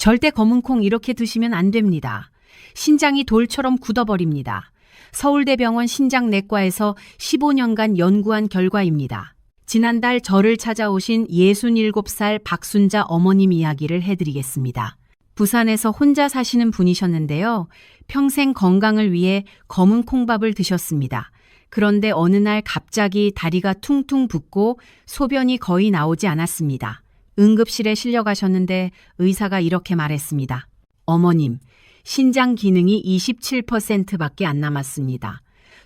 절대 검은 콩 이렇게 드시면 안 됩니다. 신장이 돌처럼 굳어버립니다. 서울대병원 신장내과에서 15년간 연구한 결과입니다. 지난달 저를 찾아오신 67살 박순자 어머님 이야기를 해드리겠습니다. 부산에서 혼자 사시는 분이셨는데요. 평생 건강을 위해 검은 콩밥을 드셨습니다. 그런데 어느 날 갑자기 다리가 퉁퉁 붓고 소변이 거의 나오지 않았습니다. 응급실에 실려가셨는데 의사가 이렇게 말했습니다. 어머님, 신장 기능이 27%밖에 안 남았습니다.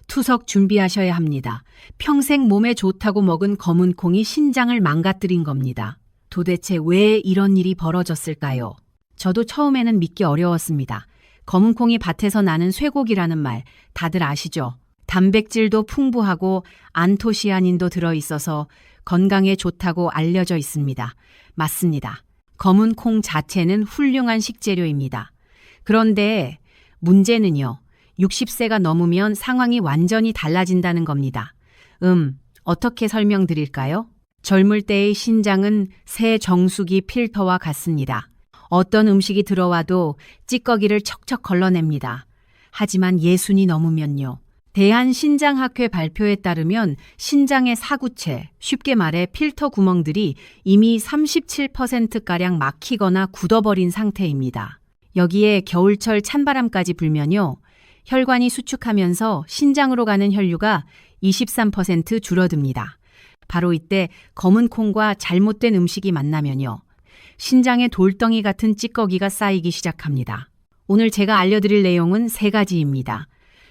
투석 준비하셔야 합니다. 평생 몸에 좋다고 먹은 검은 콩이 신장을 망가뜨린 겁니다. 도대체 왜 이런 일이 벌어졌을까요? 저도 처음에는 믿기 어려웠습니다. 검은 콩이 밭에서 나는 쇠고기라는 말 다들 아시죠? 단백질도 풍부하고 안토시아닌도 들어있어서 건강에 좋다고 알려져 있습니다. 맞습니다. 검은 콩 자체는 훌륭한 식재료입니다. 그런데 문제는요. 60세가 넘으면 상황이 완전히 달라진다는 겁니다. 어떻게 설명드릴까요? 젊을 때의 신장은 새 정수기 필터와 같습니다. 어떤 음식이 들어와도 찌꺼기를 척척 걸러냅니다. 하지만 60이 넘으면요. 대한신장학회 발표에 따르면 신장의 사구체, 쉽게 말해 필터 구멍들이 이미 37%가량 막히거나 굳어버린 상태입니다. 여기에 겨울철 찬바람까지 불면요. 혈관이 수축하면서 신장으로 가는 혈류가 23% 줄어듭니다. 바로 이때 검은 콩과 잘못된 음식이 만나면요. 신장에 돌덩이 같은 찌꺼기가 쌓이기 시작합니다. 오늘 제가 알려드릴 내용은 3가지입니다.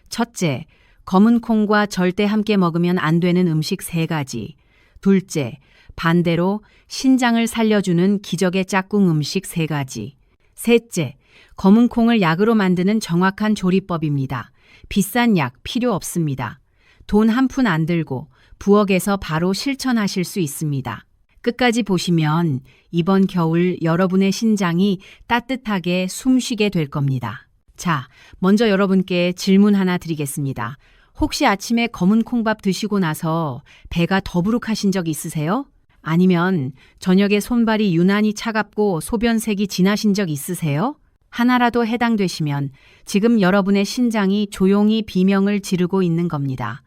첫째, 검은 콩과 절대 함께 먹으면 안 되는 음식 3가지. 둘째, 반대로 신장을 살려주는 기적의 짝꿍 음식 3가지. 셋째, 검은 콩을 약으로 만드는 정확한 조리법입니다. 비싼 약 필요 없습니다. 돈 한 푼 안 들고 부엌에서 바로 실천하실 수 있습니다. 끝까지 보시면 이번 겨울 여러분의 신장이 따뜻하게 숨쉬게 될 겁니다. 자, 먼저 여러분께 질문 하나 드리겠습니다. 혹시 아침에 검은 콩밥 드시고 나서 배가 더부룩하신 적 있으세요? 아니면 저녁에 손발이 유난히 차갑고 소변색이 진하신 적 있으세요? 하나라도 해당되시면 지금 여러분의 신장이 조용히 비명을 지르고 있는 겁니다.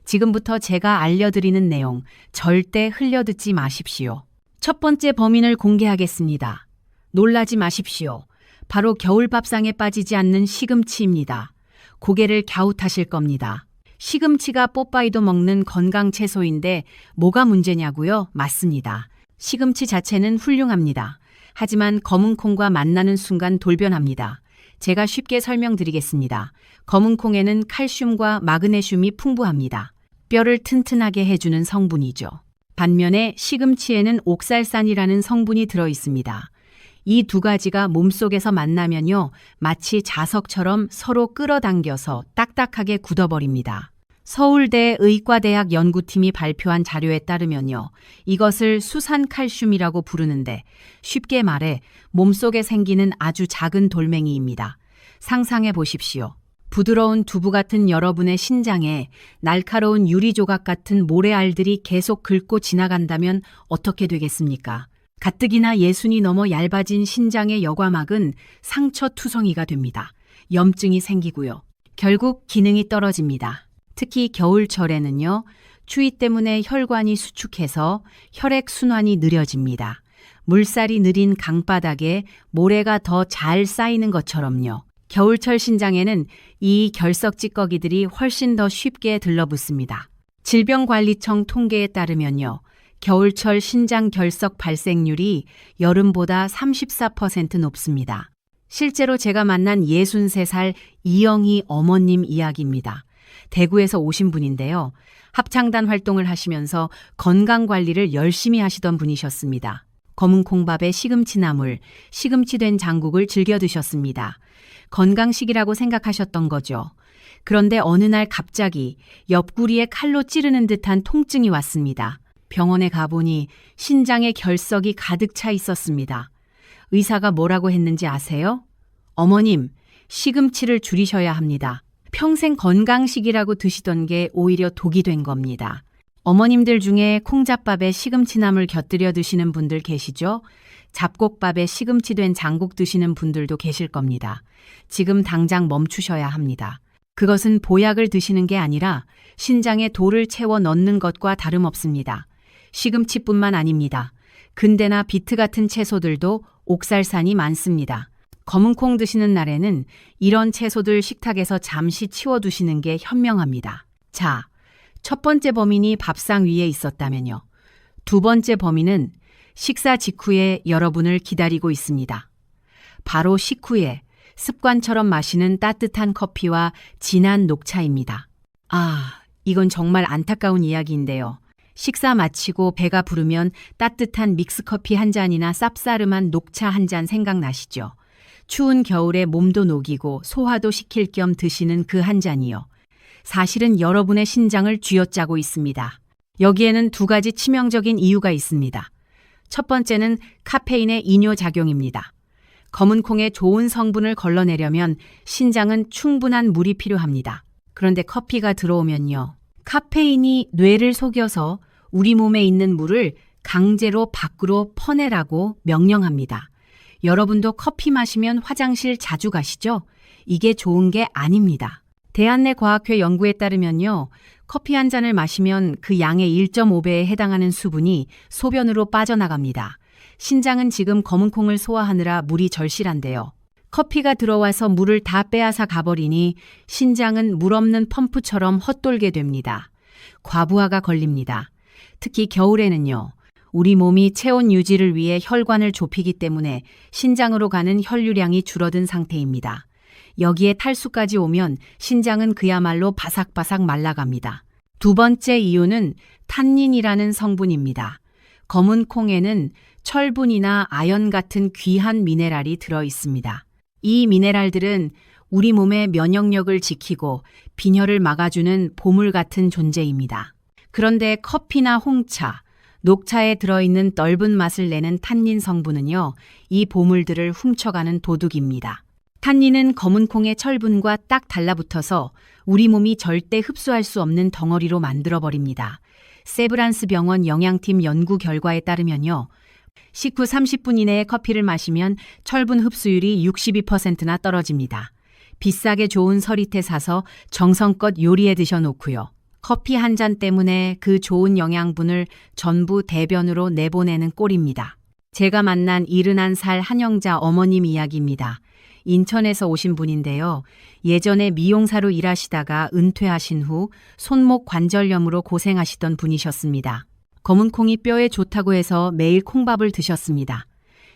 지금부터 제가 알려드리는 내용 절대 흘려듣지 마십시오. 첫 번째 범인을 공개하겠습니다. 놀라지 마십시오. 바로 겨울밥상에 빠지지 않는 시금치입니다. 고개를 갸웃하실 겁니다. 시금치가 뽀빠이도 먹는 건강 채소인데 뭐가 문제냐고요? 맞습니다. 시금치 자체는 훌륭합니다. 하지만 검은 콩과 만나는 순간 돌변합니다. 제가 쉽게 설명드리겠습니다. 검은 콩에는 칼슘과 마그네슘이 풍부합니다. 뼈를 튼튼하게 해주는 성분이죠. 반면에 시금치에는 옥살산이라는 성분이 들어있습니다. 이 2가지가 몸속에서 만나면요, 마치 자석처럼 서로 끌어당겨서 딱딱하게 굳어버립니다. 서울대 의과대학 연구팀이 발표한 자료에 따르면요, 이것을 수산칼슘이라고 부르는데 쉽게 말해 몸속에 생기는 아주 작은 돌멩이입니다. 상상해 보십시오. 부드러운 두부 같은 여러분의 신장에 날카로운 유리조각 같은 모래알들이 계속 긁고 지나간다면 어떻게 되겠습니까? 가뜩이나 60이 넘어 얇아진 신장의 여과막은 상처투성이가 됩니다. 염증이 생기고요. 결국 기능이 떨어집니다. 특히 겨울철에는요. 추위 때문에 혈관이 수축해서 혈액순환이 느려집니다. 물살이 느린 강바닥에 모래가 더 잘 쌓이는 것처럼요. 겨울철 신장에는 이 결석 찌꺼기들이 훨씬 더 쉽게 들러붙습니다. 질병관리청 통계에 따르면요. 겨울철 신장 결석 발생률이 여름보다 34% 높습니다. 실제로 제가 만난 63살 이영희 어머님 이야기입니다. 대구에서 오신 분인데요. 합창단 활동을 하시면서 건강관리를 열심히 하시던 분이셨습니다. 검은 콩밥에 시금치나물, 시금치된 장국을 즐겨 드셨습니다. 건강식이라고 생각하셨던 거죠. 그런데 어느 날 갑자기 옆구리에 칼로 찌르는 듯한 통증이 왔습니다. 병원에 가보니 신장에 결석이 가득 차 있었습니다. 의사가 뭐라고 했는지 아세요? 어머님, 시금치를 줄이셔야 합니다. 평생 건강식이라고 드시던 게 오히려 독이 된 겁니다. 어머님들 중에 콩잡밥에 시금치나물 곁들여 드시는 분들 계시죠? 잡곡밥에 시금치 된 장국 드시는 분들도 계실 겁니다. 지금 당장 멈추셔야 합니다. 그것은 보약을 드시는 게 아니라 신장에 돌을 채워 넣는 것과 다름없습니다. 시금치뿐만 아닙니다. 근대나 비트 같은 채소들도 옥살산이 많습니다. 검은콩 드시는 날에는 이런 채소들 식탁에서 잠시 치워두시는 게 현명합니다. 자, 첫 번째 범인이 밥상 위에 있었다면요. 두 번째 범인은 식사 직후에 여러분을 기다리고 있습니다. 바로 식후에 습관처럼 마시는 따뜻한 커피와 진한 녹차입니다. 이건 정말 안타까운 이야기인데요. 식사 마치고 배가 부르면 따뜻한 믹스커피 한 잔이나 쌉싸름한 녹차 한 잔 생각나시죠? 추운 겨울에 몸도 녹이고 소화도 시킬 겸 드시는 그 한 잔이요. 사실은 여러분의 신장을 쥐어짜고 있습니다. 여기에는 두 가지 치명적인 이유가 있습니다. 첫 번째는 카페인의 이뇨작용입니다. 검은콩의 좋은 성분을 걸러내려면 신장은 충분한 물이 필요합니다. 그런데 커피가 들어오면요. 카페인이 뇌를 속여서 우리 몸에 있는 물을 강제로 밖으로 퍼내라고 명령합니다. 여러분도 커피 마시면 화장실 자주 가시죠? 이게 좋은 게 아닙니다. 대한내과학회 연구에 따르면요. 커피 한 잔을 마시면 그 양의 1.5배에 해당하는 수분이 소변으로 빠져나갑니다. 신장은 지금 검은콩을 소화하느라 물이 절실한데요. 커피가 들어와서 물을 다 빼앗아 가버리니 신장은 물 없는 펌프처럼 헛돌게 됩니다. 과부하가 걸립니다. 특히 겨울에는요. 우리 몸이 체온 유지를 위해 혈관을 좁히기 때문에 신장으로 가는 혈류량이 줄어든 상태입니다. 여기에 탈수까지 오면 신장은 그야말로 바삭바삭 말라갑니다. 두 번째 이유는 탄닌이라는 성분입니다. 검은 콩에는 철분이나 아연 같은 귀한 미네랄이 들어 있습니다. 이 미네랄들은 우리 몸의 면역력을 지키고 빈혈을 막아주는 보물 같은 존재입니다. 그런데 커피나 홍차, 녹차에 들어있는 떫은 맛을 내는 탄닌 성분은요, 이 보물들을 훔쳐가는 도둑입니다. 탄닌은 검은콩의 철분과 딱 달라붙어서 우리 몸이 절대 흡수할 수 없는 덩어리로 만들어버립니다. 세브란스 병원 영양팀 연구 결과에 따르면요. 식후 30분 이내에 커피를 마시면 철분 흡수율이 62%나 떨어집니다. 비싸게 좋은 서리태 사서 정성껏 요리해 드셔놓고요. 커피 한 잔 때문에 그 좋은 영양분을 전부 대변으로 내보내는 꼴입니다. 제가 만난 71살 한영자 어머님 이야기입니다. 인천에서 오신 분인데요. 예전에 미용사로 일하시다가 은퇴하신 후 손목 관절염으로 고생하시던 분이셨습니다. 검은콩이 뼈에 좋다고 해서 매일 콩밥을 드셨습니다.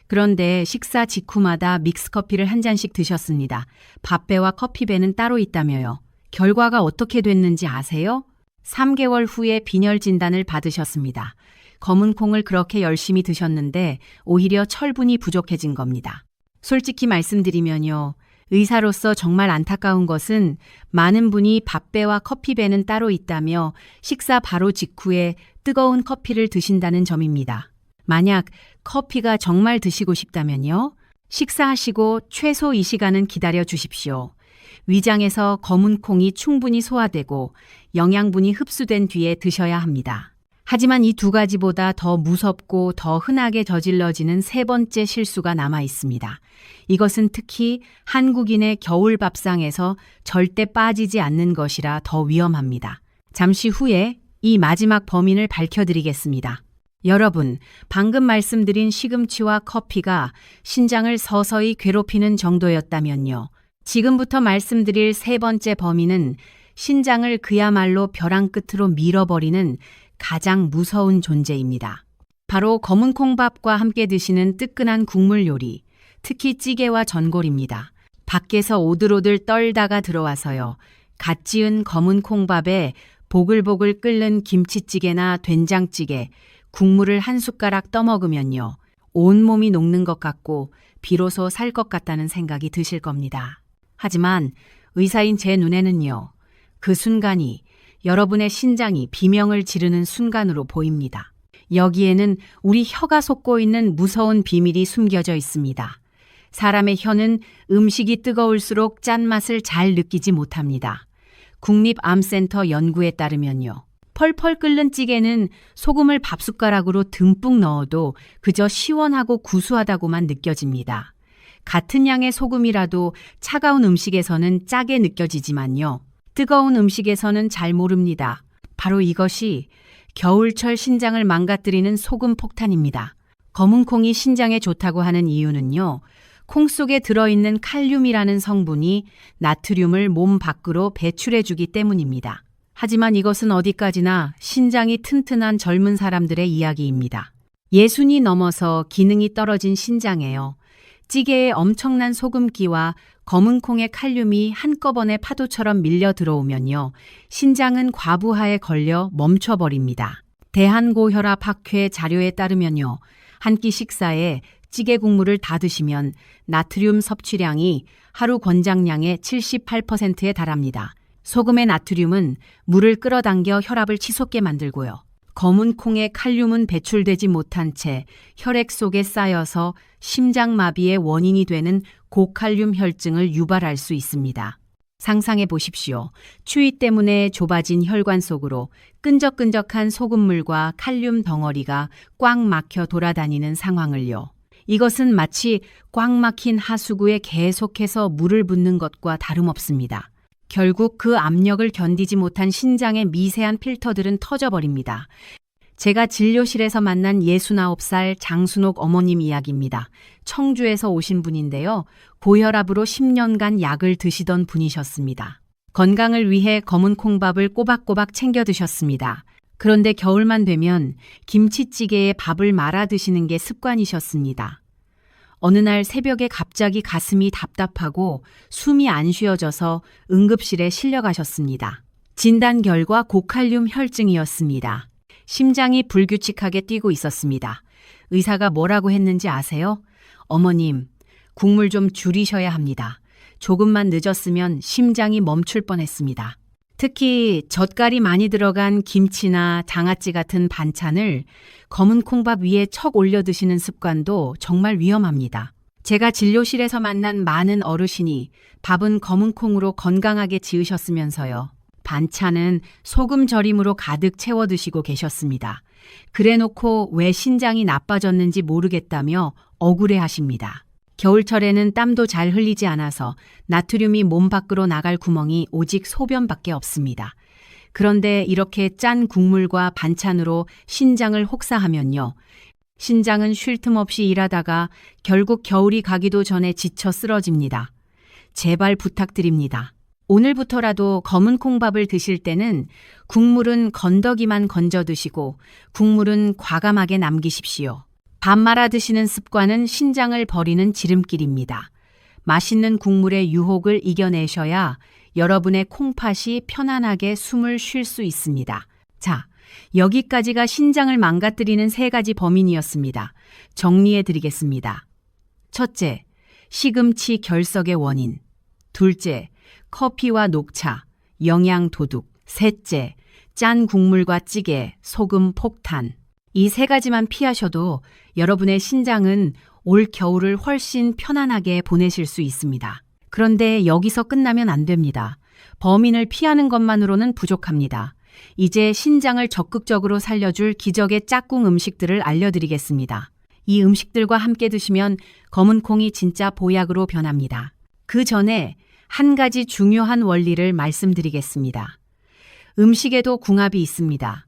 그런데 식사 직후마다 믹스커피를 한 잔씩 드셨습니다. 밥배와 커피배는 따로 있다며요. 결과가 어떻게 됐는지 아세요? 3개월 후에 빈혈 진단을 받으셨습니다. 검은콩을 그렇게 열심히 드셨는데 오히려 철분이 부족해진 겁니다. 솔직히 말씀드리면요. 의사로서 정말 안타까운 것은 많은 분이 밥배와 커피배는 따로 있다며 식사 바로 직후에 뜨거운 커피를 드신다는 점입니다. 만약 커피가 정말 드시고 싶다면요. 식사하시고 최소 이 시간은 기다려 주십시오. 위장에서 검은 콩이 충분히 소화되고 영양분이 흡수된 뒤에 드셔야 합니다. 하지만 이 두 가지보다 더 무섭고 더 흔하게 저질러지는 세 번째 실수가 남아 있습니다. 이것은 특히 한국인의 겨울 밥상에서 절대 빠지지 않는 것이라 더 위험합니다. 잠시 후에 이 마지막 범인을 밝혀드리겠습니다. 여러분, 방금 말씀드린 시금치와 커피가 신장을 서서히 괴롭히는 정도였다면요. 지금부터 말씀드릴 세 번째 범인은 신장을 그야말로 벼랑 끝으로 밀어버리는 가장 무서운 존재입니다. 바로 검은 콩밥과 함께 드시는 뜨끈한 국물 요리, 특히 찌개와 전골입니다. 밖에서 오들오들 떨다가 들어와서요. 갓 지은 검은 콩밥에 보글보글 끓는 김치찌개나 된장찌개, 국물을 한 숟가락 떠먹으면요. 온몸이 녹는 것 같고 비로소 살 것 같다는 생각이 드실 겁니다. 하지만 의사인 제 눈에는요. 그 순간이 여러분의 신장이 비명을 지르는 순간으로 보입니다. 여기에는 우리 혀가 솟고 있는 무서운 비밀이 숨겨져 있습니다. 사람의 혀는 음식이 뜨거울수록 짠맛을 잘 느끼지 못합니다. 국립암센터 연구에 따르면요. 펄펄 끓는 찌개는 소금을 밥숟가락으로 듬뿍 넣어도 그저 시원하고 구수하다고만 느껴집니다. 같은 양의 소금이라도 차가운 음식에서는 짜게 느껴지지만요. 뜨거운 음식에서는 잘 모릅니다. 바로 이것이 겨울철 신장을 망가뜨리는 소금 폭탄입니다. 검은 콩이 신장에 좋다고 하는 이유는요. 콩 속에 들어있는 칼륨이라는 성분이 나트륨을 몸 밖으로 배출해주기 때문입니다. 하지만 이것은 어디까지나 신장이 튼튼한 젊은 사람들의 이야기입니다. 60이 넘어서 기능이 떨어진 신장에요. 찌개에 엄청난 소금기와 검은 콩의 칼륨이 한꺼번에 파도처럼 밀려 들어오면요. 신장은 과부하에 걸려 멈춰버립니다. 대한고혈압학회 자료에 따르면요. 한 끼 식사에 찌개 국물을 다 드시면 나트륨 섭취량이 하루 권장량의 78%에 달합니다. 소금의 나트륨은 물을 끌어당겨 혈압을 치솟게 만들고요. 검은 콩의 칼륨은 배출되지 못한 채 혈액 속에 쌓여서 심장마비의 원인이 되는 고칼륨 혈증을 유발할 수 있습니다. 상상해 보십시오. 추위 때문에 좁아진 혈관 속으로 끈적끈적한 소금물과 칼륨 덩어리가 꽉 막혀 돌아다니는 상황을요. 이것은 마치 꽉 막힌 하수구에 계속해서 물을 붓는 것과 다름없습니다. 결국 그 압력을 견디지 못한 신장의 미세한 필터들은 터져버립니다. 제가 진료실에서 만난 69살 장순옥 어머님 이야기입니다. 청주에서 오신 분인데요. 고혈압으로 10년간 약을 드시던 분이셨습니다. 건강을 위해 검은 콩밥을 꼬박꼬박 챙겨 드셨습니다. 그런데 겨울만 되면 김치찌개에 밥을 말아 드시는 게 습관이셨습니다. 어느 날 새벽에 갑자기 가슴이 답답하고 숨이 안 쉬어져서 응급실에 실려가셨습니다. 진단 결과 고칼륨 혈증이었습니다. 심장이 불규칙하게 뛰고 있었습니다. 의사가 뭐라고 했는지 아세요? 어머님, 국물 좀 줄이셔야 합니다. 조금만 늦었으면 심장이 멈출 뻔했습니다. 특히 젓갈이 많이 들어간 김치나 장아찌 같은 반찬을 검은 콩밥 위에 척 올려 드시는 습관도 정말 위험합니다. 제가 진료실에서 만난 많은 어르신이 밥은 검은 콩으로 건강하게 지으셨으면서요. 반찬은 소금 절임으로 가득 채워 드시고 계셨습니다. 그래놓고 왜 신장이 나빠졌는지 모르겠다며 억울해하십니다. 겨울철에는 땀도 잘 흘리지 않아서 나트륨이 몸 밖으로 나갈 구멍이 오직 소변밖에 없습니다. 그런데 이렇게 짠 국물과 반찬으로 신장을 혹사하면요. 신장은 쉴 틈 없이 일하다가 결국 겨울이 가기도 전에 지쳐 쓰러집니다. 제발 부탁드립니다. 오늘부터라도 검은 콩밥을 드실 때는 국물은 건더기만 건져 드시고 국물은 과감하게 남기십시오. 밥 말아 드시는 습관은 신장을 버리는 지름길입니다. 맛있는 국물의 유혹을 이겨내셔야 여러분의 콩팥이 편안하게 숨을 쉴 수 있습니다. 자, 여기까지가 신장을 망가뜨리는 3가지 범인이었습니다. 정리해 드리겠습니다. 첫째, 시금치 결석의 원인. 둘째, 커피와 녹차, 영양 도둑. 셋째, 짠 국물과 찌개, 소금 폭탄. 이 3가지만 피하셔도 여러분의 신장은 올 겨울을 훨씬 편안하게 보내실 수 있습니다. 그런데 여기서 끝나면 안 됩니다. 범인을 피하는 것만으로는 부족합니다. 이제 신장을 적극적으로 살려줄 기적의 짝꿍 음식들을 알려드리겠습니다. 이 음식들과 함께 드시면 검은 콩이 진짜 보약으로 변합니다. 그 전에 한 가지 중요한 원리를 말씀드리겠습니다. 음식에도 궁합이 있습니다.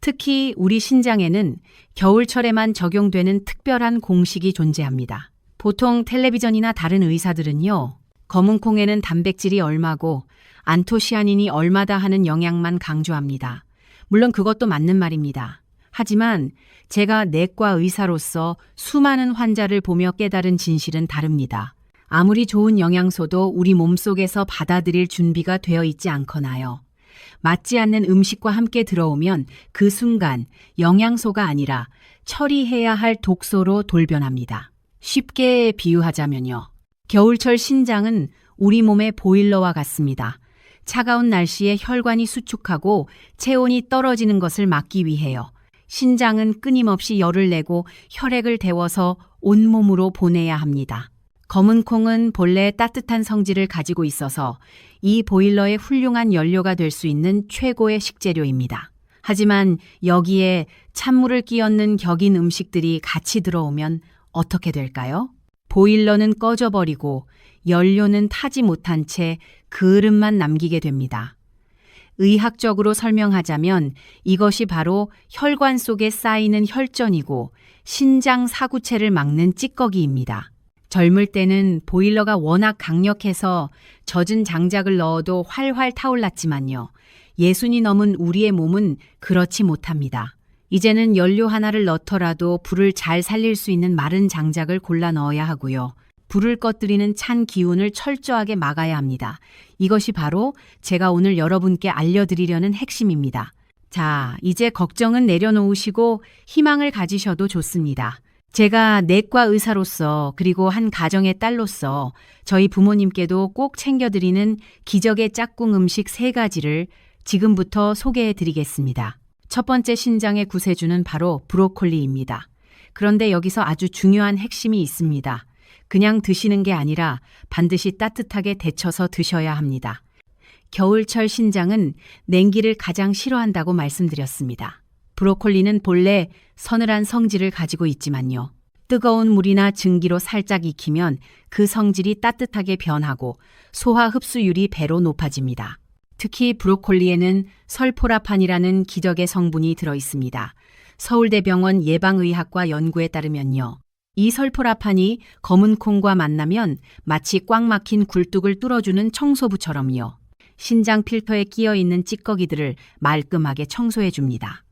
특히 우리 신장에는 겨울철에만 적용되는 특별한 공식이 존재합니다. 보통 텔레비전이나 다른 의사들은요, 검은 콩에는 단백질이 얼마고 안토시아닌이 얼마다 하는 영양만 강조합니다. 물론 그것도 맞는 말입니다. 하지만 제가 내과 의사로서 수많은 환자를 보며 깨달은 진실은 다릅니다. 아무리 좋은 영양소도 우리 몸속에서 받아들일 준비가 되어 있지 않거나요. 맞지 않는 음식과 함께 들어오면 그 순간 영양소가 아니라 처리해야 할 독소로 돌변합니다. 쉽게 비유하자면요. 겨울철 신장은 우리 몸의 보일러와 같습니다. 차가운 날씨에 혈관이 수축하고 체온이 떨어지는 것을 막기 위해요. 신장은 끊임없이 열을 내고 혈액을 데워서 온몸으로 보내야 합니다. 검은 콩은 본래 따뜻한 성질을 가지고 있어서 이 보일러의 훌륭한 연료가 될 수 있는 최고의 식재료입니다. 하지만 여기에 찬물을 끼얹는 격인 음식들이 같이 들어오면 어떻게 될까요? 보일러는 꺼져버리고 연료는 타지 못한 채 그을음만 남기게 됩니다. 의학적으로 설명하자면 이것이 바로 혈관 속에 쌓이는 혈전이고 신장 사구체를 막는 찌꺼기입니다. 젊을 때는 보일러가 워낙 강력해서 젖은 장작을 넣어도 활활 타올랐지만요. 60이 넘은 우리의 몸은 그렇지 못합니다. 이제는 연료 하나를 넣더라도 불을 잘 살릴 수 있는 마른 장작을 골라 넣어야 하고요. 불을 꺼뜨리는 찬 기운을 철저하게 막아야 합니다. 이것이 바로 제가 오늘 여러분께 알려드리려는 핵심입니다. 자, 이제 걱정은 내려놓으시고 희망을 가지셔도 좋습니다. 제가 내과 의사로서 그리고 한 가정의 딸로서 저희 부모님께도 꼭 챙겨드리는 기적의 짝꿍 음식 3가지를 지금부터 소개해 드리겠습니다. 첫 번째 신장의 구세주는 바로 브로콜리입니다. 그런데 여기서 아주 중요한 핵심이 있습니다. 그냥 드시는 게 아니라 반드시 따뜻하게 데쳐서 드셔야 합니다. 겨울철 신장은 냉기를 가장 싫어한다고 말씀드렸습니다. 브로콜리는 본래 서늘한 성질을 가지고 있지만요. 뜨거운 물이나 증기로 살짝 익히면 그 성질이 따뜻하게 변하고 소화 흡수율이 배로 높아집니다. 특히 브로콜리에는 설포라판이라는 기적의 성분이 들어 있습니다. 서울대병원 예방의학과 연구에 따르면요. 이 설포라판이 검은 콩과 만나면 마치 꽉 막힌 굴뚝을 뚫어주는 청소부처럼요. 신장 필터에 끼어 있는 찌꺼기들을 말끔하게 청소해 줍니다.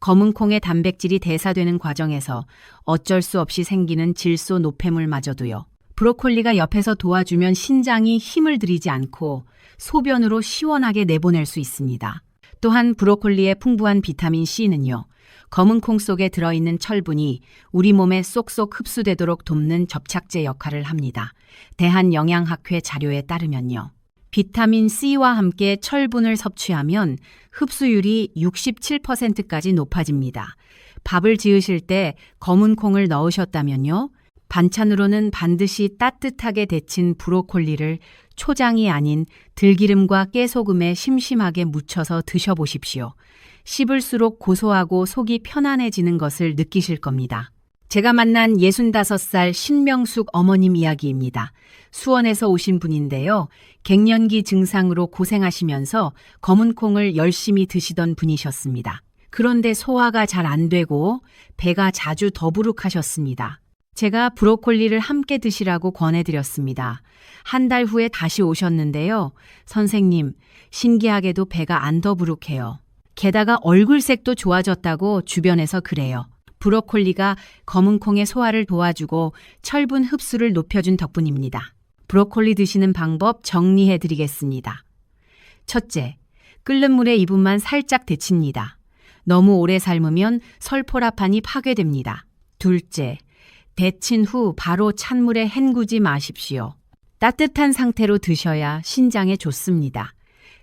검은 콩의 단백질이 대사되는 과정에서 어쩔 수 없이 생기는 질소 노폐물마저도요. 브로콜리가 옆에서 도와주면 신장이 힘을 들이지 않고 소변으로 시원하게 내보낼 수 있습니다. 또한 브로콜리의 풍부한 비타민 C는요. 검은 콩 속에 들어있는 철분이 우리 몸에 쏙쏙 흡수되도록 돕는 접착제 역할을 합니다. 대한영양학회 자료에 따르면요. 비타민 C와 함께 철분을 섭취하면 흡수율이 67%까지 높아집니다. 밥을 지으실 때 검은 콩을 넣으셨다면요. 반찬으로는 반드시 따뜻하게 데친 브로콜리를 초장이 아닌 들기름과 깨소금에 심심하게 묻혀서 드셔보십시오. 씹을수록 고소하고 속이 편안해지는 것을 느끼실 겁니다. 제가 만난 65살 신명숙 어머님 이야기입니다. 수원에서 오신 분인데요. 갱년기 증상으로 고생하시면서 검은 콩을 열심히 드시던 분이셨습니다. 그런데 소화가 잘 안 되고 배가 자주 더부룩하셨습니다. 제가 브로콜리를 함께 드시라고 권해드렸습니다. 한 달 후에 다시 오셨는데요. 선생님, 신기하게도 배가 안 더부룩해요. 게다가 얼굴색도 좋아졌다고 주변에서 그래요. 브로콜리가 검은 콩의 소화를 도와주고 철분 흡수를 높여준 덕분입니다. 브로콜리 드시는 방법 정리해 드리겠습니다. 첫째, 끓는 물에 2분만 살짝 데칩니다. 너무 오래 삶으면 설포라판이 파괴됩니다. 둘째, 데친 후 바로 찬물에 헹구지 마십시오. 따뜻한 상태로 드셔야 신장에 좋습니다.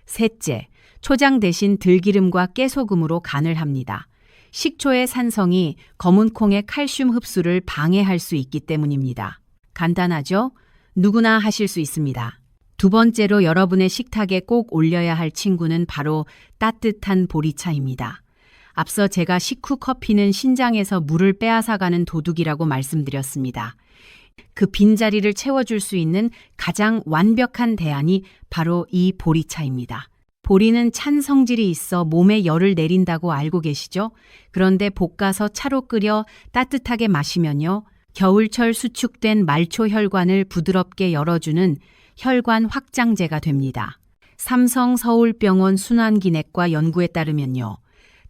셋째, 초장 대신 들기름과 깨소금으로 간을 합니다. 식초의 산성이 검은 콩의 칼슘 흡수를 방해할 수 있기 때문입니다. 간단하죠? 누구나 하실 수 있습니다. 두 번째로 여러분의 식탁에 꼭 올려야 할 친구는 바로 따뜻한 보리차입니다. 앞서 제가 식후 커피는 신장에서 물을 빼앗아가는 도둑이라고 말씀드렸습니다. 그 빈자리를 채워줄 수 있는 가장 완벽한 대안이 바로 이 보리차입니다. 보리는 찬 성질이 있어 몸에 열을 내린다고 알고 계시죠? 그런데 볶아서 차로 끓여 따뜻하게 마시면요. 겨울철 수축된 말초 혈관을 부드럽게 열어주는 혈관 확장제가 됩니다. 삼성 서울병원 순환기내과 연구에 따르면요.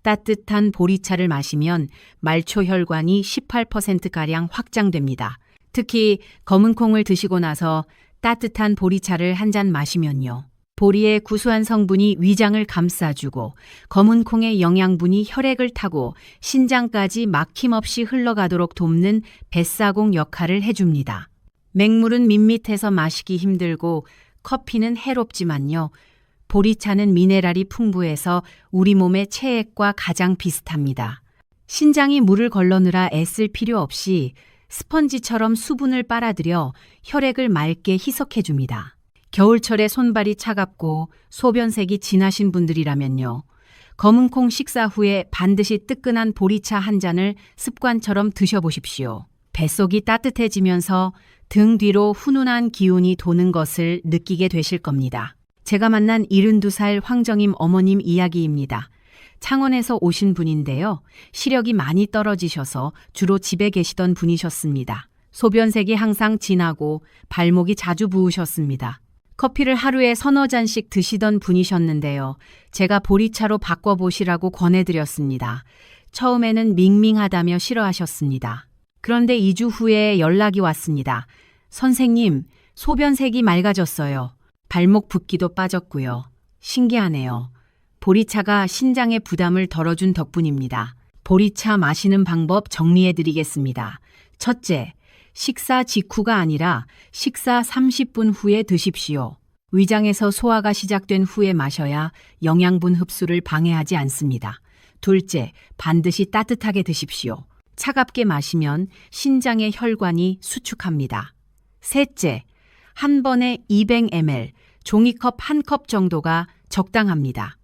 따뜻한 보리차를 마시면 말초 혈관이 18%가량 확장됩니다. 특히 검은 콩을 드시고 나서 따뜻한 보리차를 한 잔 마시면요. 보리의 구수한 성분이 위장을 감싸주고 검은 콩의 영양분이 혈액을 타고 신장까지 막힘없이 흘러가도록 돕는 뱃사공 역할을 해줍니다. 맹물은 밋밋해서 마시기 힘들고 커피는 해롭지만요. 보리차는 미네랄이 풍부해서 우리 몸의 체액과 가장 비슷합니다. 신장이 물을 걸러느라 애쓸 필요 없이 스펀지처럼 수분을 빨아들여 혈액을 맑게 희석해줍니다. 겨울철에 손발이 차갑고 소변색이 진하신 분들이라면요. 검은콩 식사 후에 반드시 뜨끈한 보리차 한 잔을 습관처럼 드셔보십시오. 뱃속이 따뜻해지면서 등 뒤로 훈훈한 기운이 도는 것을 느끼게 되실 겁니다. 제가 만난 72살 황정임 어머님 이야기입니다. 창원에서 오신 분인데요. 시력이 많이 떨어지셔서 주로 집에 계시던 분이셨습니다. 소변색이 항상 진하고 발목이 자주 부으셨습니다. 커피를 하루에 서너 잔씩 드시던 분이셨는데요. 제가 보리차로 바꿔보시라고 권해드렸습니다. 처음에는 밍밍하다며 싫어하셨습니다. 그런데 2주 후에 연락이 왔습니다. 선생님, 소변색이 맑아졌어요. 발목 붓기도 빠졌고요. 신기하네요. 보리차가 신장의 부담을 덜어준 덕분입니다. 보리차 마시는 방법 정리해드리겠습니다. 첫째, 식사 직후가 아니라 식사 30분 후에 드십시오. 위장에서 소화가 시작된 후에 마셔야 영양분 흡수를 방해하지 않습니다. 둘째, 반드시 따뜻하게 드십시오. 차갑게 마시면 신장의 혈관이 수축합니다. 셋째, 한 번에 200ml, 종이컵 한 컵 정도가 적당합니다.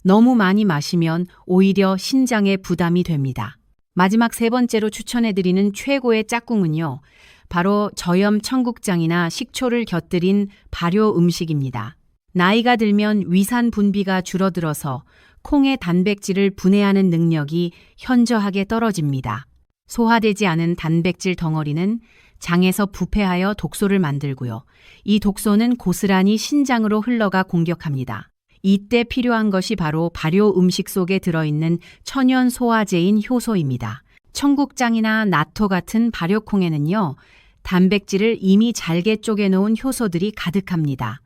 너무 많이 마시면 오히려 신장에 부담이 됩니다. 마지막 세 번째로 추천해드리는 최고의 짝꿍은요, 바로 저염 청국장이나 식초를 곁들인 발효 음식입니다. 나이가 들면 위산 분비가 줄어들어서 콩의 단백질을 분해하는 능력이 현저하게 떨어집니다. 소화되지 않은 단백질 덩어리는 장에서 부패하여 독소를 만들고요. 이 독소는 고스란히 신장으로 흘러가 공격합니다. 이때 필요한 것이 바로 발효 음식 속에 들어있는 천연 소화제인 효소입니다. 청국장이나 나토 같은 발효콩에는요, 단백질을 이미 잘게 쪼개놓은 효소들이 가득합니다.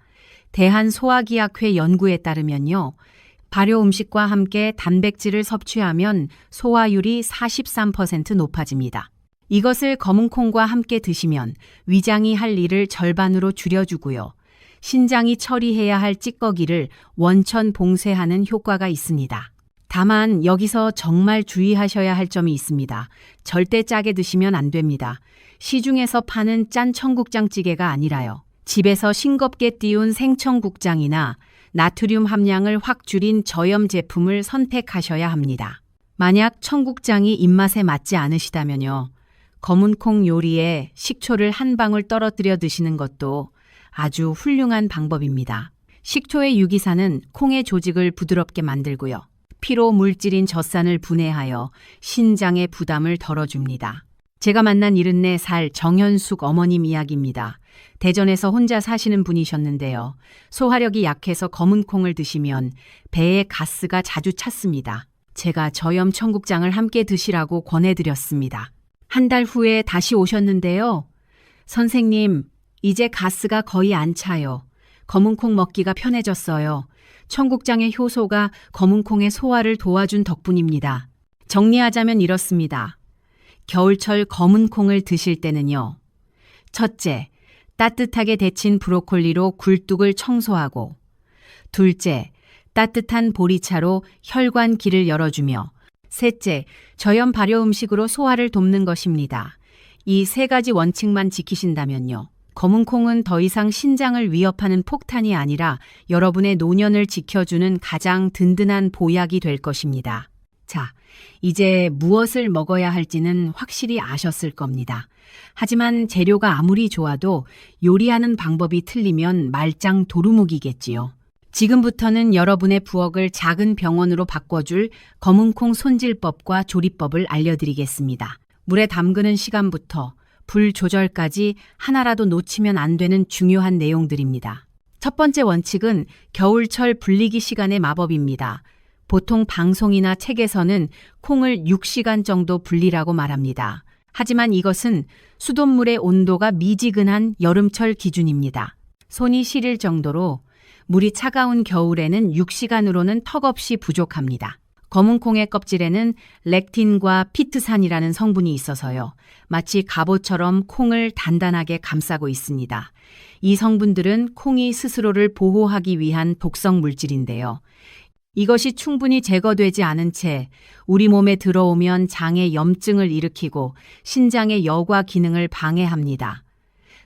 대한소화기약회 연구에 따르면요, 발효 음식과 함께 단백질을 섭취하면 소화율이 43% 높아집니다. 이것을 검은콩과 함께 드시면 위장이 할 일을 절반으로 줄여주고요. 신장이 처리해야 할 찌꺼기를 원천 봉쇄하는 효과가 있습니다. 다만 여기서 정말 주의하셔야 할 점이 있습니다. 절대 짜게 드시면 안 됩니다. 시중에서 파는 짠 청국장찌개가 아니라요. 집에서 싱겁게 띄운 생청국장이나 나트륨 함량을 확 줄인 저염 제품을 선택하셔야 합니다. 만약 청국장이 입맛에 맞지 않으시다면요, 검은콩 요리에 식초를 한 방울 떨어뜨려 드시는 것도 아주 훌륭한 방법입니다. 식초의 유기산은 콩의 조직을 부드럽게 만들고요. 피로 물질인 젖산을 분해하여 신장의 부담을 덜어줍니다. 제가 만난 74살 정현숙 어머님 이야기입니다. 대전에서 혼자 사시는 분이셨는데요. 소화력이 약해서 검은콩을 드시면 배에 가스가 자주 찼습니다. 제가 저염 청국장을 함께 드시라고 권해드렸습니다. 한 달 후에 다시 오셨는데요. 선생님, 이제 가스가 거의 안 차요. 검은콩 먹기가 편해졌어요. 청국장의 효소가 검은콩의 소화를 도와준 덕분입니다. 정리하자면 이렇습니다. 겨울철 검은콩을 드실 때는요. 첫째, 따뜻하게 데친 브로콜리로 굴뚝을 청소하고, 둘째, 따뜻한 보리차로 혈관 길을 열어주며, 셋째, 저염 발효 음식으로 소화를 돕는 것입니다. 이 세 가지 원칙만 지키신다면요. 검은콩은 더 이상 신장을 위협하는 폭탄이 아니라 여러분의 노년을 지켜주는 가장 든든한 보약이 될 것입니다. 자, 이제 무엇을 먹어야 할지는 확실히 아셨을 겁니다. 하지만 재료가 아무리 좋아도 요리하는 방법이 틀리면 말짱 도루묵이겠지요. 지금부터는 여러분의 부엌을 작은 병원으로 바꿔줄 검은콩 손질법과 조리법을 알려드리겠습니다. 물에 담그는 시간부터 불 조절까지 하나라도 놓치면 안 되는 중요한 내용들입니다. 첫 번째 원칙은 겨울철 불리기 시간의 마법입니다. 보통 방송이나 책에서는 콩을 6시간 정도 불리라고 말합니다. 하지만 이것은 수돗물의 온도가 미지근한 여름철 기준입니다. 손이 시릴 정도로 물이 차가운 겨울에는 6시간으로는 턱없이 부족합니다. 검은콩의 껍질에는 렉틴과 피트산이라는 성분이 있어서요. 마치 갑옷처럼 콩을 단단하게 감싸고 있습니다. 이 성분들은 콩이 스스로를 보호하기 위한 독성 물질인데요. 이것이 충분히 제거되지 않은 채 우리 몸에 들어오면 장에 염증을 일으키고 신장의 여과 기능을 방해합니다.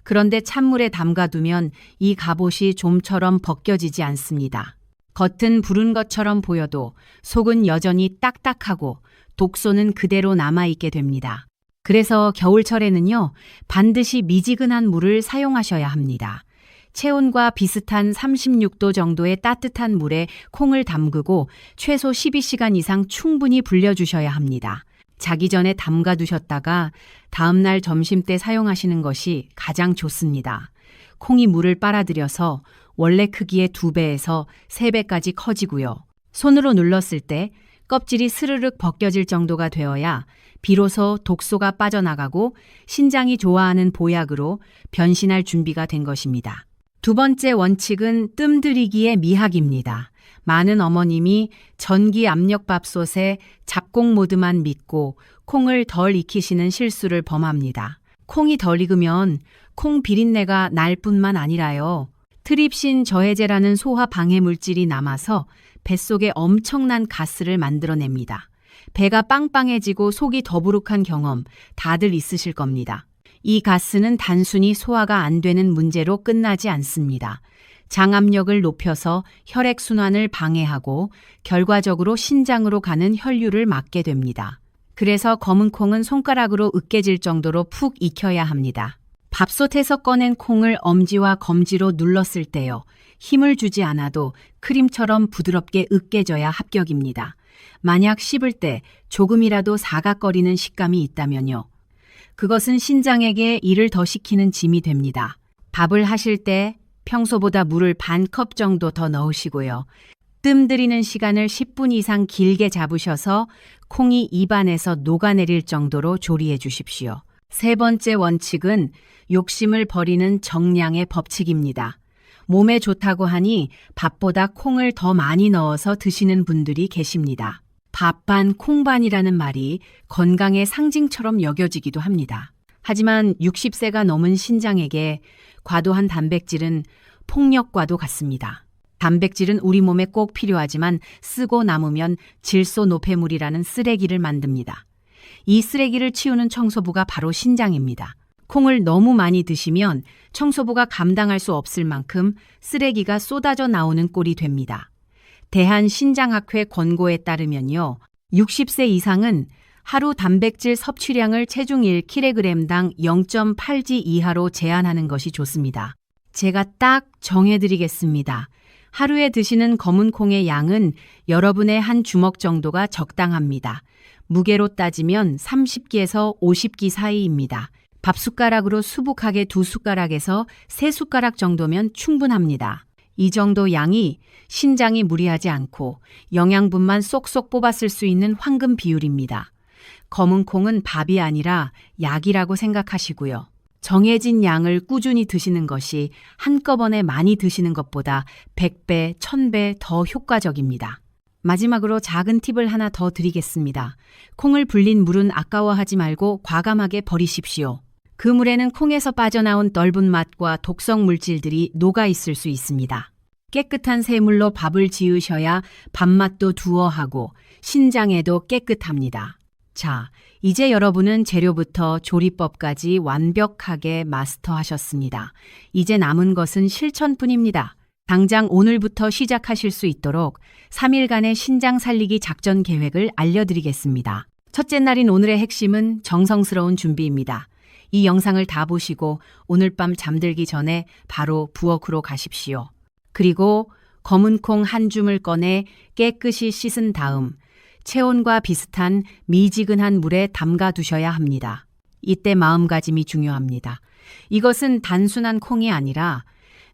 그런데 찬물에 담가두면 이 갑옷이 좀처럼 벗겨지지 않습니다. 겉은 부른 것처럼 보여도 속은 여전히 딱딱하고 독소는 그대로 남아있게 됩니다. 그래서 겨울철에는요, 반드시 미지근한 물을 사용하셔야 합니다. 체온과 비슷한 36도 정도의 따뜻한 물에 콩을 담그고 최소 12시간 이상 충분히 불려주셔야 합니다. 자기 전에 담가 두셨다가 다음날 점심때 사용하시는 것이 가장 좋습니다. 콩이 물을 빨아들여서 원래 크기의 2배에서 3배까지 커지고요. 손으로 눌렀을 때 껍질이 스르륵 벗겨질 정도가 되어야 비로소 독소가 빠져나가고 신장이 좋아하는 보약으로 변신할 준비가 된 것입니다. 두 번째 원칙은 뜸들이기의 미학입니다. 많은 어머님이 전기 압력밥솥에 잡곡 모드만 믿고 콩을 덜 익히시는 실수를 범합니다. 콩이 덜 익으면 콩 비린내가 날 뿐만 아니라요. 트립신 저해제라는 소화 방해 물질이 남아서 뱃속에 엄청난 가스를 만들어냅니다. 배가 빵빵해지고 속이 더부룩한 경험 다들 있으실 겁니다. 이 가스는 단순히 소화가 안 되는 문제로 끝나지 않습니다. 장압력을 높여서 혈액순환을 방해하고 결과적으로 신장으로 가는 혈류를 막게 됩니다. 그래서 검은 콩은 손가락으로 으깨질 정도로 푹 익혀야 합니다. 밥솥에서 꺼낸 콩을 엄지와 검지로 눌렀을 때요. 힘을 주지 않아도 크림처럼 부드럽게 으깨져야 합격입니다. 만약 씹을 때 조금이라도 사각거리는 식감이 있다면요. 그것은 신장에게 일을 더 시키는 짐이 됩니다. 밥을 하실 때 평소보다 물을 반 컵 정도 더 넣으시고요. 뜸 들이는 시간을 10분 이상 길게 잡으셔서 콩이 입안에서 녹아내릴 정도로 조리해 주십시오. 세 번째 원칙은 욕심을 버리는 정량의 법칙입니다. 몸에 좋다고 하니 밥보다 콩을 더 많이 넣어서 드시는 분들이 계십니다. 밥반 콩반이라는 말이 건강의 상징처럼 여겨지기도 합니다. 하지만 60세가 넘은 신장에게 과도한 단백질은 폭력과도 같습니다. 단백질은 우리 몸에 꼭 필요하지만 쓰고 남으면 질소 노폐물이라는 쓰레기를 만듭니다. 이 쓰레기를 치우는 청소부가 바로 신장입니다. 콩을 너무 많이 드시면 청소부가 감당할 수 없을 만큼 쓰레기가 쏟아져 나오는 꼴이 됩니다. 대한신장학회 권고에 따르면요. 60세 이상은 하루 단백질 섭취량을 체중 1kg당 0.8g 이하로 제한하는 것이 좋습니다. 제가 딱 정해드리겠습니다. 하루에 드시는 검은 콩의 양은 여러분의 한 주먹 정도가 적당합니다. 무게로 따지면 30기에서 50기 사이입니다. 밥숟가락으로 수북하게 2숟가락에서 3숟가락 정도면 충분합니다. 이 정도 양이 신장이 무리하지 않고 영양분만 쏙쏙 뽑았을 수 있는 황금 비율입니다. 검은 콩은 밥이 아니라 약이라고 생각하시고요. 정해진 양을 꾸준히 드시는 것이 한꺼번에 많이 드시는 것보다 100배, 1000배 더 효과적입니다. 마지막으로 작은 팁을 하나 더 드리겠습니다. 콩을 불린 물은 아까워하지 말고 과감하게 버리십시오. 그 물에는 콩에서 빠져나온 떫은 맛과 독성 물질들이 녹아 있을 수 있습니다. 깨끗한 새물로 밥을 지으셔야 밥맛도 두어하고 신장에도 깨끗합니다. 자, 이제 여러분은 재료부터 조리법까지 완벽하게 마스터하셨습니다. 이제 남은 것은 실천뿐입니다. 당장 오늘부터 시작하실 수 있도록 3일간의 신장 살리기 작전 계획을 알려드리겠습니다. 첫째 날인 오늘의 핵심은 정성스러운 준비입니다. 이 영상을 다 보시고 오늘 밤 잠들기 전에 바로 부엌으로 가십시오. 그리고 검은 콩 한 줌을 꺼내 깨끗이 씻은 다음 체온과 비슷한 미지근한 물에 담가 두셔야 합니다. 이때 마음가짐이 중요합니다. 이것은 단순한 콩이 아니라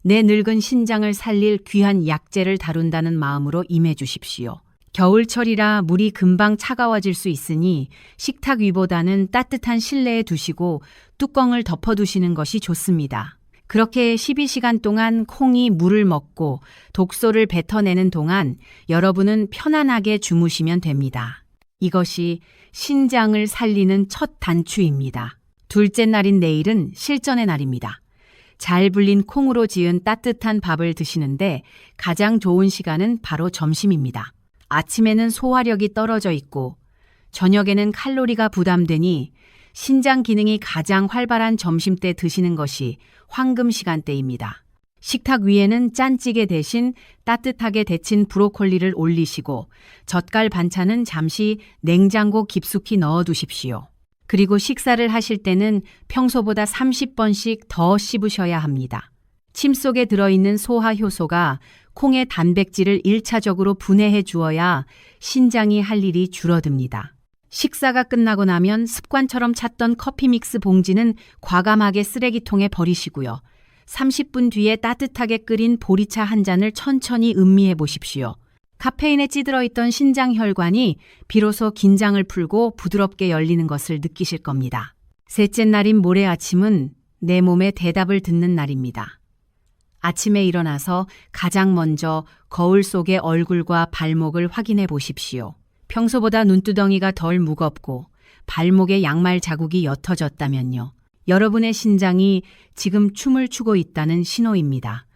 내 늙은 신장을 살릴 귀한 약재를 다룬다는 마음으로 임해 주십시오. 겨울철이라 물이 금방 차가워질 수 있으니 식탁 위보다는 따뜻한 실내에 두시고 뚜껑을 덮어두시는 것이 좋습니다. 그렇게 12시간 동안 콩이 물을 먹고 독소를 뱉어내는 동안 여러분은 편안하게 주무시면 됩니다. 이것이 신장을 살리는 첫 단추입니다. 둘째 날인 내일은 실전의 날입니다. 잘 불린 콩으로 지은 따뜻한 밥을 드시는데 가장 좋은 시간은 바로 점심입니다. 아침에는 소화력이 떨어져 있고 저녁에는 칼로리가 부담되니 신장 기능이 가장 활발한 점심때 드시는 것이 황금 시간대입니다. 식탁 위에는 짠찌개 대신 따뜻하게 데친 브로콜리를 올리시고 젓갈 반찬은 잠시 냉장고 깊숙이 넣어두십시오. 그리고 식사를 하실 때는 평소보다 30번씩 더 씹으셔야 합니다. 침 속에 들어있는 소화 효소가 콩의 단백질을 1차적으로 분해해 주어야 신장이 할 일이 줄어듭니다. 식사가 끝나고 나면 습관처럼 찾던 커피 믹스 봉지는 과감하게 쓰레기통에 버리시고요. 30분 뒤에 따뜻하게 끓인 보리차 한 잔을 천천히 음미해 보십시오. 카페인에 찌들어 있던 신장 혈관이 비로소 긴장을 풀고 부드럽게 열리는 것을 느끼실 겁니다. 셋째 날인 모레 아침은 내 몸의 대답을 듣는 날입니다. 아침에 일어나서 가장 먼저 거울 속의 얼굴과 발목을 확인해 보십시오. 평소보다 눈두덩이가 덜 무겁고 발목에 양말 자국이 옅어졌다면요. 여러분의 신장이 지금 춤을 추고 있다는 신호입니다.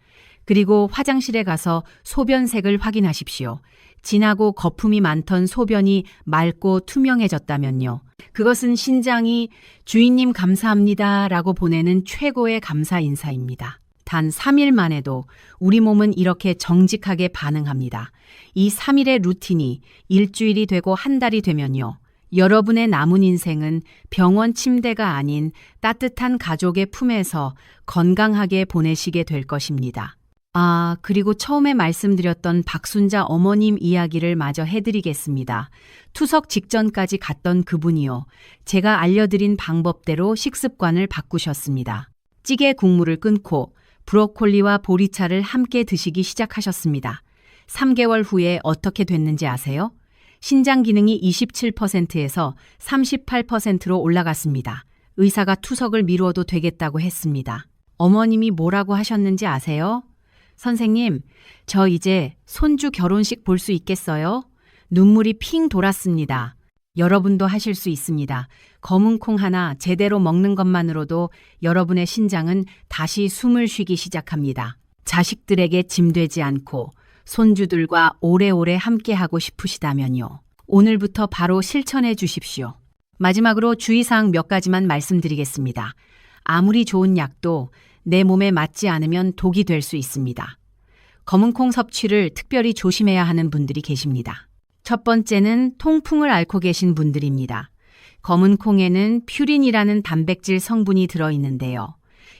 그리고 화장실에 가서 소변색을 확인하십시오. 진하고 거품이 많던 소변이 맑고 투명해졌다면요. 그것은 신장이 주인님 감사합니다 라고 보내는 최고의 감사 인사입니다. 단 3일 만에도 우리 몸은 이렇게 정직하게 반응합니다. 이 3일의 루틴이 일주일이 되고 한 달이 되면요. 여러분의 남은 인생은 병원 침대가 아닌 따뜻한 가족의 품에서 건강하게 보내시게 될 것입니다. 그리고 처음에 말씀드렸던 박순자 어머님 이야기를 마저 해드리겠습니다. 투석 직전까지 갔던 그분이요. 제가 알려드린 방법대로 식습관을 바꾸셨습니다. 찌개 국물을 끊고 브로콜리와 보리차를 함께 드시기 시작하셨습니다. 3개월 후에 어떻게 됐는지 아세요? 신장 기능이 27%에서 38%로 올라갔습니다. 의사가 투석을 미루어도 되겠다고 했습니다. 어머님이 뭐라고 하셨는지 아세요? 선생님, 저 이제 손주 결혼식 볼 수 있겠어요? 눈물이 핑 돌았습니다. 여러분도 하실 수 있습니다. 검은 콩 하나 제대로 먹는 것만으로도 여러분의 신장은 다시 숨을 쉬기 시작합니다. 자식들에게 짐되지 않고 손주들과 오래오래 함께하고 싶으시다면요. 오늘부터 바로 실천해 주십시오. 마지막으로 주의사항 몇 가지만 말씀드리겠습니다. 아무리 좋은 약도 내 몸에 맞지 않으면 독이 될 수 있습니다. 검은 콩 섭취를 특별히 조심해야 하는 분들이 계십니다. 첫 번째는 통풍을 앓고 계신 분들입니다. 검은 콩에는 퓨린이라는 단백질 성분이 들어있는데요.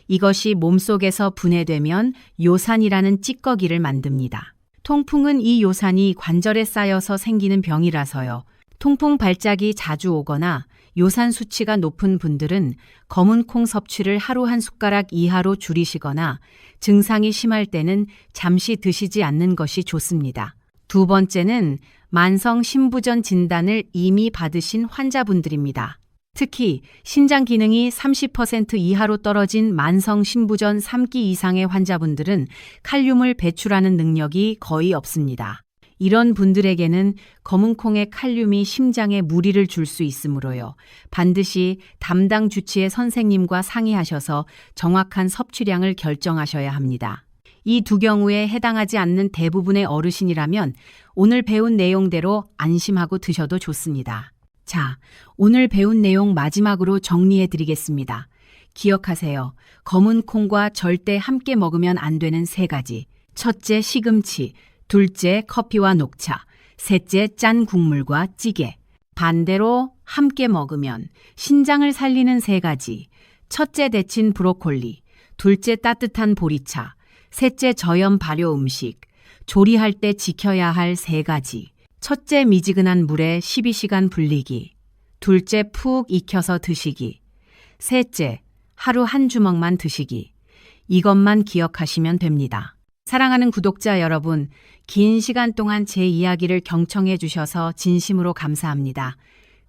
이것이 몸속에서 분해되면 요산이라는 찌꺼기를 만듭니다. 통풍은 이 요산이 관절에 쌓여서 생기는 병이라서요. 통풍 발작이 자주 오거나 요산 수치가 높은 분들은 검은 콩 섭취를 하루 한 숟가락 이하로 줄이시거나 증상이 심할 때는 잠시 드시지 않는 것이 좋습니다. 두 번째는 만성 신부전 진단을 이미 받으신 환자분들입니다. 특히 신장 기능이 30% 이하로 떨어진 만성 신부전 3기 이상의 환자분들은 칼륨을 배출하는 능력이 거의 없습니다. 이런 분들에게는 검은 콩의 칼륨이 심장에 무리를 줄 수 있으므로요. 반드시 담당 주치의 선생님과 상의하셔서 정확한 섭취량을 결정하셔야 합니다. 이 두 경우에 해당하지 않는 대부분의 어르신이라면 오늘 배운 내용대로 안심하고 드셔도 좋습니다. 자, 오늘 배운 내용 마지막으로 정리해 드리겠습니다. 기억하세요. 검은 콩과 절대 함께 먹으면 안 되는 3가지. 첫째, 시금치. 둘째, 커피와 녹차. 셋째, 짠 국물과 찌개. 반대로 함께 먹으면 신장을 살리는 3가지. 첫째, 데친 브로콜리. 둘째, 따뜻한 보리차. 셋째, 저염 발효 음식. 조리할 때 지켜야 할 3가지. 첫째, 미지근한 물에 12시간 불리기. 둘째, 푹 익혀서 드시기. 셋째, 하루 한 주먹만 드시기. 이것만 기억하시면 됩니다. 사랑하는 구독자 여러분, 긴 시간 동안 제 이야기를 경청해 주셔서 진심으로 감사합니다.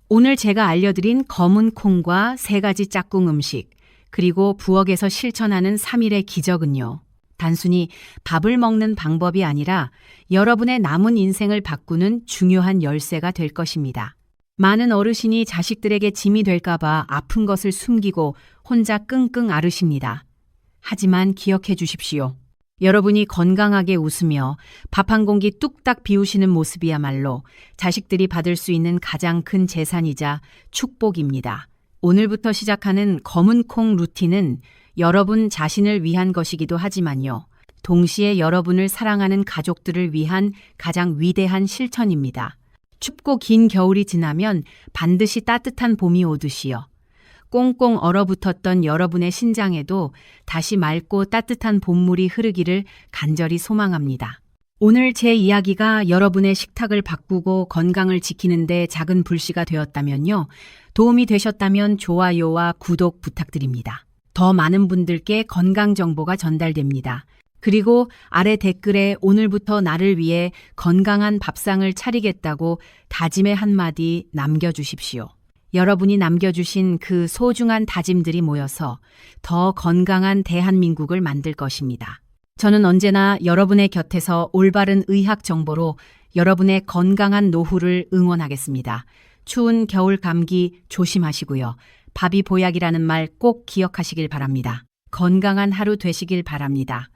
오늘 제가 알려드린 검은 콩과 3가지 짝꿍 음식, 그리고 부엌에서 실천하는 3일의 기적은요. 단순히 밥을 먹는 방법이 아니라 여러분의 남은 인생을 바꾸는 중요한 열쇠가 될 것입니다. 많은 어르신이 자식들에게 짐이 될까봐 아픈 것을 숨기고 혼자 끙끙 앓으십니다. 하지만 기억해 주십시오. 여러분이 건강하게 웃으며 밥 한 공기 뚝딱 비우시는 모습이야말로 자식들이 받을 수 있는 가장 큰 재산이자 축복입니다. 오늘부터 시작하는 검은 콩 루틴은 여러분 자신을 위한 것이기도 하지만요. 동시에 여러분을 사랑하는 가족들을 위한 가장 위대한 실천입니다. 춥고 긴 겨울이 지나면 반드시 따뜻한 봄이 오듯이요. 꽁꽁 얼어붙었던 여러분의 신장에도 다시 맑고 따뜻한 봄물이 흐르기를 간절히 소망합니다. 오늘 제 이야기가 여러분의 식탁을 바꾸고 건강을 지키는 데 작은 불씨가 되었다면요. 도움이 되셨다면 좋아요와 구독 부탁드립니다. 더 많은 분들께 건강 정보가 전달됩니다. 그리고 아래 댓글에 오늘부터 나를 위해 건강한 밥상을 차리겠다고 다짐의 한마디 남겨주십시오. 여러분이 남겨주신 그 소중한 다짐들이 모여서 더 건강한 대한민국을 만들 것입니다. 저는 언제나 여러분의 곁에서 올바른 의학 정보로 여러분의 건강한 노후를 응원하겠습니다. 추운 겨울 감기 조심하시고요. 밥이 보약이라는 말 꼭 기억하시길 바랍니다. 건강한 하루 되시길 바랍니다.